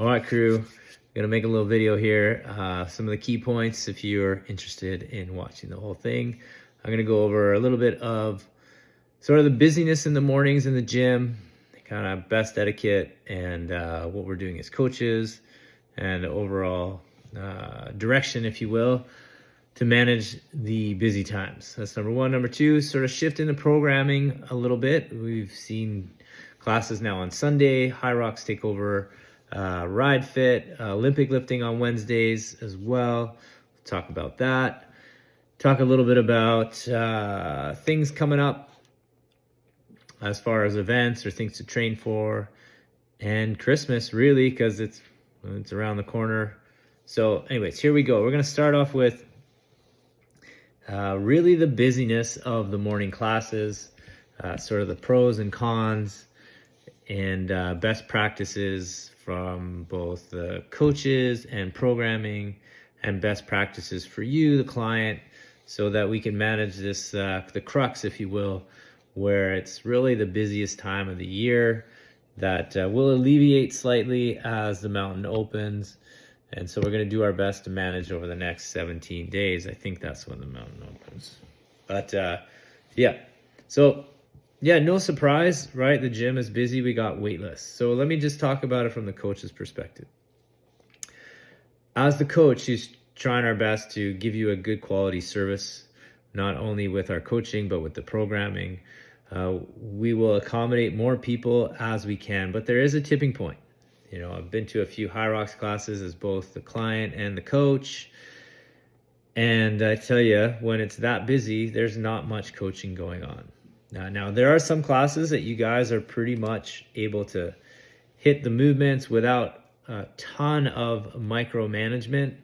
All right, crew, I'm gonna make a little video here. Some of the key points if you're interested in watching the whole thing. I'm gonna go over a little bit of sort of the busyness in the mornings in the gym, kind of best etiquette, and what we're doing as coaches, and overall direction, if you will, to manage the busy times. That's number one. Number two, sort of shift in the programming a little bit. We've seen classes now on Sunday, Hyrox take over Ride Fit, Olympic lifting on Wednesdays as well. We'll talk about that. Talk a little bit about things coming up as far as events or things to train for, and Christmas really, because it's around the corner. So anyways, here we go. We're going to start off with really the busyness of the morning classes, sort of the pros and cons, and best practices from both the coaches and programming, and best practices for you, the client, so that we can manage this, the crux, if you will, where it's really the busiest time of the year that will alleviate slightly as the mountain opens. And so we're going to do our best to manage over the next 17 days. I think that's when the mountain opens. But yeah, so yeah, no surprise, right? The gym is busy. We got wait lists. So let me just talk about it from the coach's perspective. As the coach, he's trying our best to give you a good quality service, not only with our coaching, but with the programming. We will accommodate more people as we can, but there is a tipping point. You know, I've been to a few Hyrox classes as both the client and the coach. And I tell you, when it's that busy, there's not much coaching going on. Now, there are some classes that you guys are pretty much able to hit the movements without a ton of micromanagement,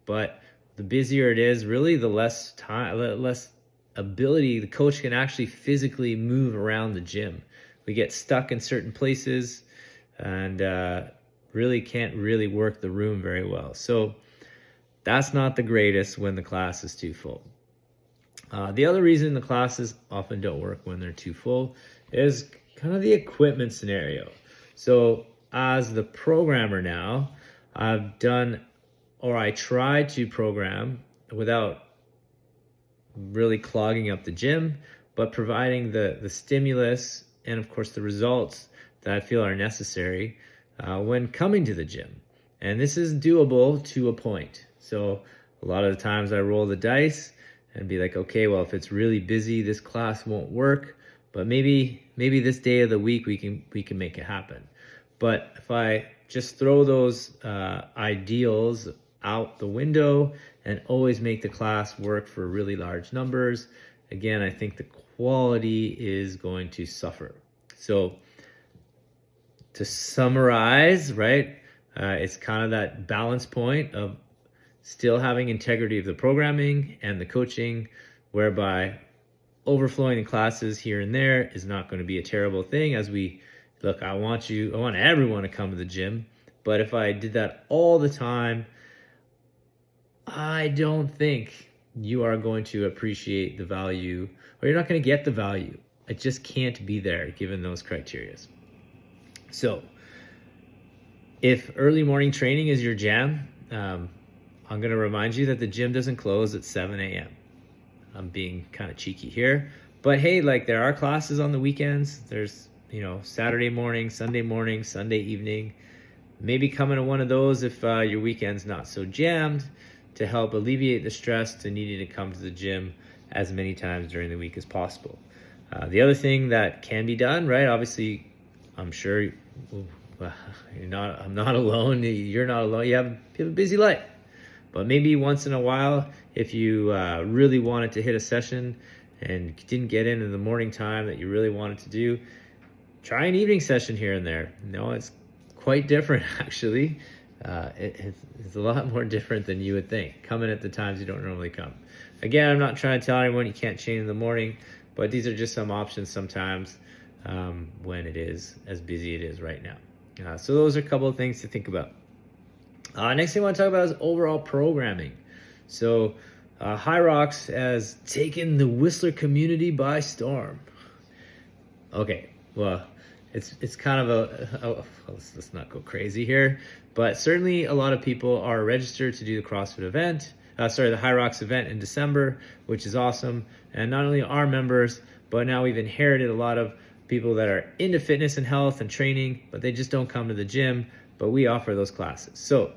but the busier it is, really the less time, less ability the coach can actually physically move around the gym. We get stuck in certain places and really can't really work the room very well. So that's not the greatest when the class is too full. The other reason the classes often don't work when they're too full is kind of the equipment scenario. So as the programmer now, I've done, or I try to program without really clogging up the gym, but providing the stimulus and of course the results that I feel are necessary when coming to the gym. And this is doable to a point. So a lot of the times I roll the dice and be like, okay, well, if it's really busy, this class won't work, but maybe this day of the week we can make it happen. But if I just throw those ideals out the window and always make the class work for really large numbers, again, I think the quality is going to suffer. So to summarize, right, it's kind of that balance point of still having integrity of the programming and the coaching, whereby overflowing the classes here and there is not going to be a terrible thing. As we look, I want everyone to come to the gym, but if I did that all the time, I don't think you are going to appreciate the value, or you're not going to get the value. It just can't be there given those criteria. So if early morning training is your jam, I'm going to remind you that the gym doesn't close at 7 a.m. I'm being kind of cheeky here, but hey, like there are classes on the weekends. There's, you know, Saturday morning, Sunday evening. Maybe come into one of those if your weekend's not so jammed, to help alleviate the stress to needing to come to the gym as many times during the week as possible. The other thing that can be done, right? Obviously, I'm sure I'm not alone. You're not alone. You have a busy life. But maybe once in a while, if you really wanted to hit a session and didn't get in the morning time that you really wanted to do, try an evening session here and there. No, it's quite different, actually. It's a lot more different than you would think. Come in at the times you don't normally come. Again, I'm not trying to tell anyone you can't train in the morning, but these are just some options sometimes when it is as busy it is right now. So those are a couple of things to think about. Next thing I want to talk about is overall programming. So Hyrox has taken the Whistler community by storm. Okay, well, it's kind of let's not go crazy here, but certainly a lot of people are registered to do the CrossFit event, the Hyrox event in December, which is awesome. And not only our members, but now we've inherited a lot of people that are into fitness and health and training, but they just don't come to the gym, but we offer those classes. So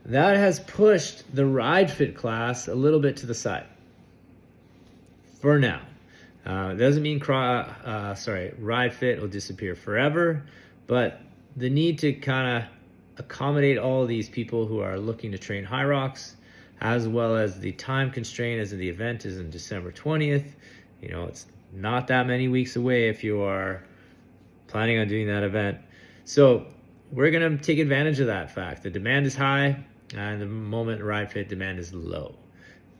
that has pushed the Ride Fit class a little bit to the side for now. It doesn't mean Ride Fit will disappear forever, but the need to kind of accommodate all these people who are looking to train Hyrox, as well as the time constraint as the event is in December 20th. You know, it's not that many weeks away if you are planning on doing that event. So we're going to take advantage of that fact. The demand is high, and the moment Ride Fit demand is low.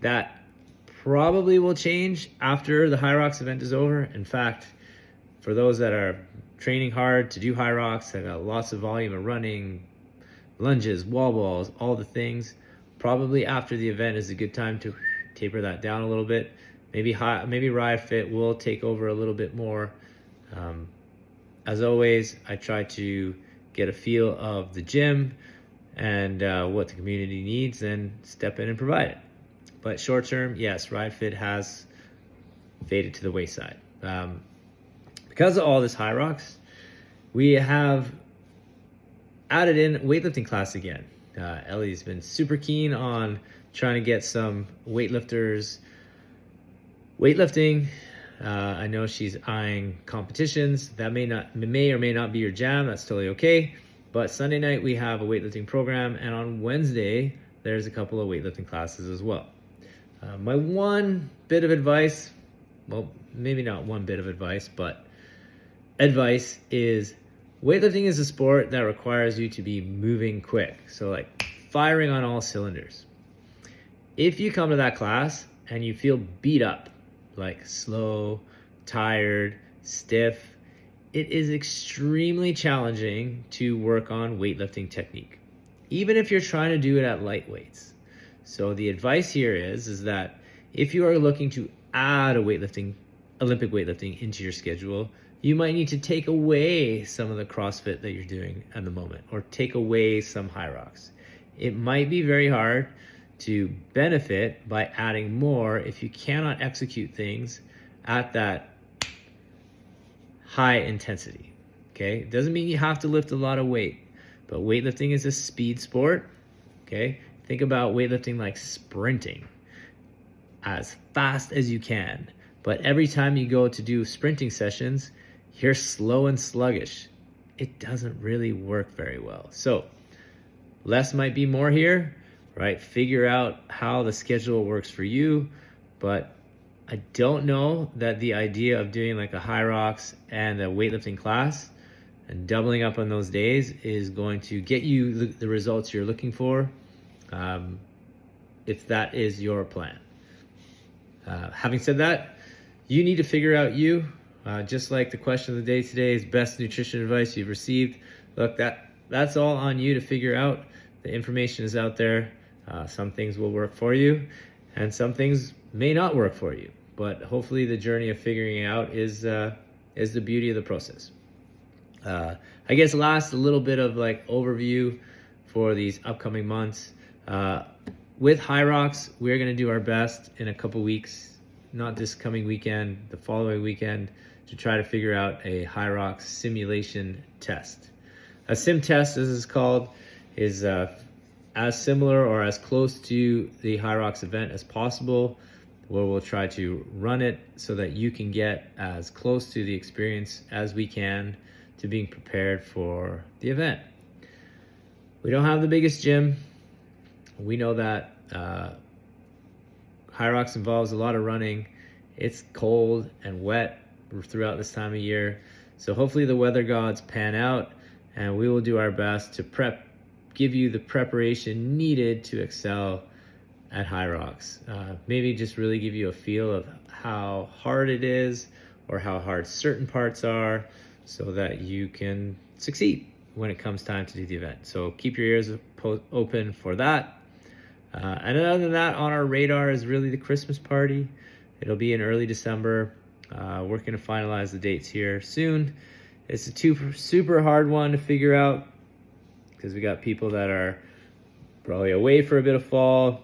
That probably will change after the Hyrox event is over. In fact, for those that are training hard to do Hyrox, that got lots of volume of running, lunges, wall balls, all the things, probably after the event is a good time to taper that down a little bit. Maybe Ride Fit will take over a little bit more. As always, I try to get a feel of the gym and what the community needs and step in and provide it. But short term, yes, Ride Fit has faded to the wayside. Because of all this Hyrox, we have added in weightlifting class again. Ellie's been super keen on trying to get some weightlifters weightlifting. I know she's eyeing competitions. That may or may not be your jam. That's totally okay. But Sunday night we have a weightlifting program, and on Wednesday there's a couple of weightlifting classes as well. My one bit of advice, well, maybe not one bit of advice, but advice is weightlifting is a sport that requires you to be moving quick. So like firing on all cylinders. If you come to that class and you feel beat up, like slow, tired, stiff, it is extremely challenging to work on weightlifting technique, even if you're trying to do it at light weights. So the advice here is that if you are looking to add Olympic weightlifting into your schedule, you might need to take away some of the CrossFit that you're doing at the moment, or take away some Hyrox. It might be very hard to benefit by adding more if you cannot execute things at that high intensity. Okay, it doesn't mean you have to lift a lot of weight, but weightlifting is a speed sport. Okay, think about weightlifting like sprinting, as fast as you can. But every time you go to do sprinting sessions, you're slow and sluggish. It doesn't really work very well. So less might be more here, right? Figure out how the schedule works for you. But I don't know that the idea of doing like a Hyrox and a weightlifting class and doubling up on those days is going to get you the results you're looking for, if that is your plan. Having said that, you need to figure out just like the question of the day today is best nutrition advice you've received. Look, that's all on you to figure out. The information is out there. Some things will work for you and some things may not work for you, but hopefully the journey of figuring it out is the beauty of the process. I guess last, a little bit of like overview for these upcoming months. With Hyrox, we're going to do our best in a couple weeks, not this coming weekend, the following weekend, to try to figure out a Hyrox simulation test. A sim test, as it's called, is as similar or as close to the Hyrox event as possible, where we'll try to run it so that you can get as close to the experience as we can to being prepared for the event. We don't have the biggest gym. We know that Hyrox involves a lot of running. It's cold and wet throughout this time of year. So hopefully the weather gods pan out and we will do our best to give you the preparation needed to excel at Hyrox. Maybe just really give you a feel of how hard it is or how hard certain parts are so that you can succeed when it comes time to do the event. So keep your ears open for that. And other than that, on our radar is really the Christmas party. It'll be in early December. We're going to finalize the dates here soon. It's a super hard one to figure out because we got people that are probably away for a bit of fall.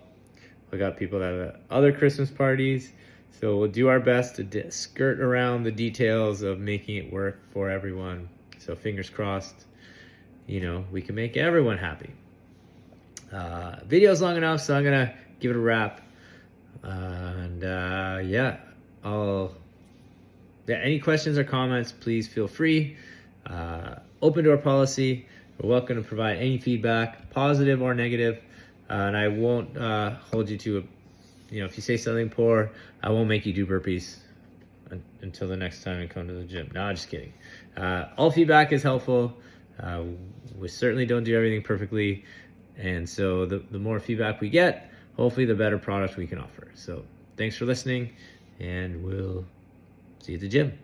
We got people that have other Christmas parties. So we'll do our best to skirt around the details of making it work for everyone. So fingers crossed, we can make everyone happy. Video's long enough, so I'm gonna give it a wrap. Any questions or comments, please feel free. Open door policy. We're welcome to provide any feedback, positive or negative. And I won't hold you to if you say something poor, I won't make you do burpees until the next time you come to the gym. No, just kidding. All feedback is helpful. We certainly don't do everything perfectly. And so the more feedback we get, hopefully the better product we can offer. So thanks for listening, and we'll see you at the gym.